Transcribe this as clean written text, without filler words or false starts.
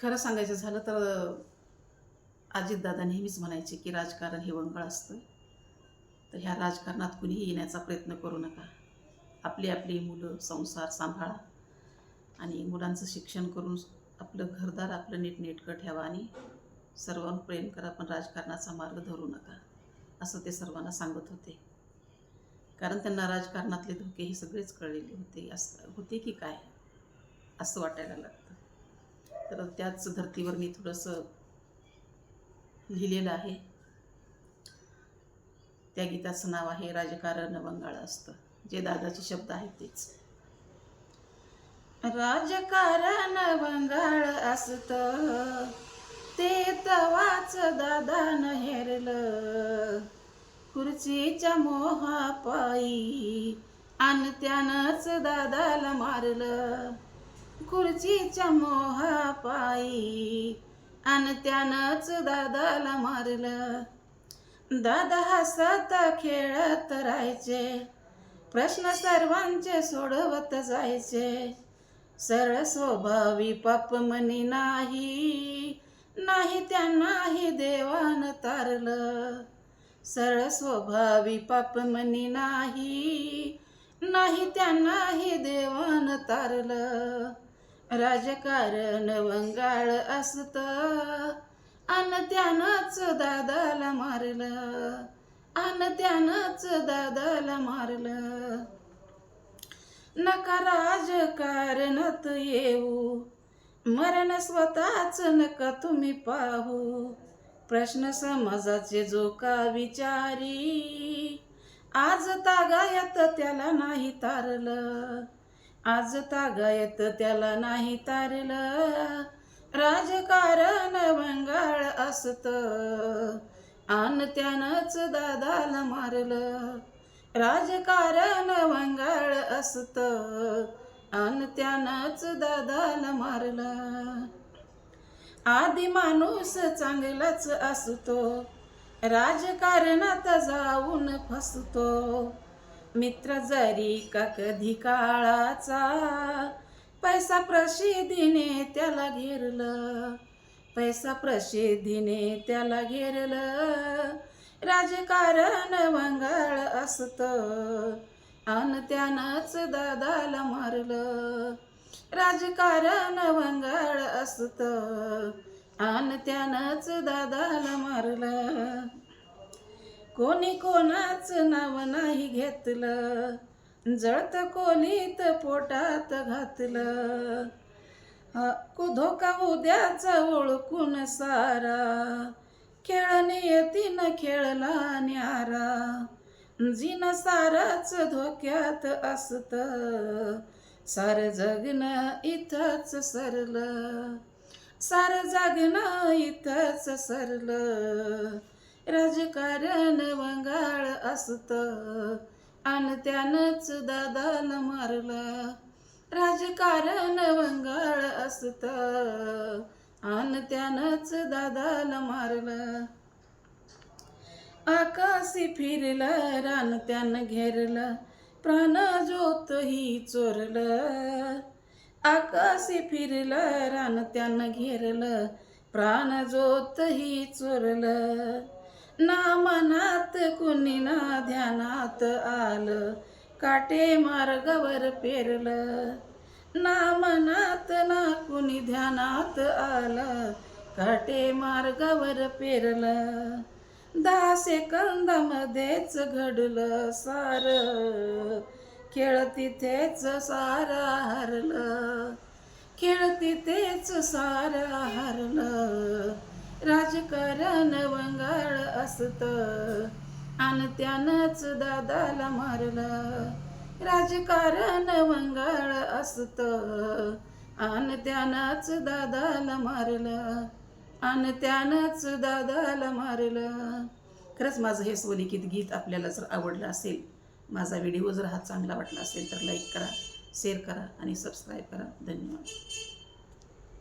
खरं सांगायचं झालं तर अजितदादा नेहमीच म्हणायचे की राजकारण हे वंगाळ असतं. तर ह्या राजकारणात कुणीही येण्याचा प्रयत्न करू नका. आपली आपली मुलं संसार सांभाळा आणि मुलांचं शिक्षण करून आपलं घरदार आपलं नीटनेटकं ठेवा आणि सर्वांवर प्रेम करा, पण राजकारणाचा मार्ग धरू नका, असं ते सर्वांना सांगत होते. कारण त्यांना राजकारणातले धोके हे सगळेच कळलेले होते. असं होते की काय असं वाटायला लागतं. तर त्याच धर्तीवर मी थोडंसं लिहिलेलं आहे. त्या गीताचं नाव आहे राजकारण वंगाळ असतं. जे दादाचे शब्द आहेत तेच. राजकारण वंगाळ असतं ते तवाच दादानं हेरलं. खुर्चीच्या मोहापायी आणि त्यानंच दादाला मारलं. खुर्चीच्या मोहापायी आणि त्यानंच दादाला मारलं. दादा हसत खेळत राहायचे, प्रश्न सर्वांचे सोडवत जायचे. सरळ स्वभावी पापमनी नाही, नाही त्यांनाही देवान तारलं. सरळ स्वभावी पापमनी नाही, नाही त्यांनाही देवान तारलं. राजकारण वंगाळ असतं अन त्यानंच दादाला मारलं, अन त्यानंच दादाला मारलं. नका राजकारणात येऊ, मरण स्वतःच नका तुम्ही पाहू. प्रश्न समाजाचे जो का विचारी, आज तागायत त्याला नाही तारलं, आज तागायत त्याला नाही तारलं. राजकारण वंगाळ असतं अन त्यानंच दादाला मारलं. राजकारण वंगाळ असतं अन त्यानंच दादाला मारलं. आधी माणूस चांगलाच असतो, राजकारणात जाऊन फसतो. मित्र जरी का कधी काळाचा, पैसा प्रसिद्धीने त्याला घेरलं, पैसा प्रसिद्धीने त्याला घेरलं. राजकारण वंगाळ असतं अन त्यानंच दादाला मारलं. राजकारण वंगाळ असतं अन त्यानंच दादाला मारलं. कोणी कोणाचं नाव नाही घेतलं, जळत कोणीत पोटात घातलं. धोका उद्याचा ओळखून सारा, खेळ नियतीनं खेळला न्यारा. जिन साराच धोक्यात असतं, सार जगणं इथंच सरलं, सार जगणं इथंच सरलं. राजकारण वंगाळ असतं अन त्यानंच दादाला मारलं. राजकारण वंगाळ असतं अन त्यानंच दादाला मारलं. आकाशी फिरलं रान त्यानं घेरलं, प्राण ज्योत ही चोरलं. आकाशी फिरलं रान त्यानं घेरलं, प्राण ज्योत ही चोरलं. ना मनात कुणी ना ध्यानात आलं, काटे मार्गावर पेरलं. ना मनात ना कुणी ध्यानात आलं, काटे मार्गावर पेरलं. 10 सेकंदामध्येच घडलं सार, खेळ तिथेच सारा हरलं, खेळ तिथेच सारा हरलं. राजकारण वंगाळ असतं अन त्यानंच दादाला मारलं. राजकारण वंगाळ असतं अन त्यानंच दादाला मारलं, अन त्यानंच दादाला मारलं. खरंच माझं हे स्वलिखित गीत आपल्याला जर आवडलं असेल, माझा व्हिडिओ जर हा चांगला वाटला असेल तर लाईक करा, शेअर करा आणि सबस्क्राईब करा. धन्यवाद.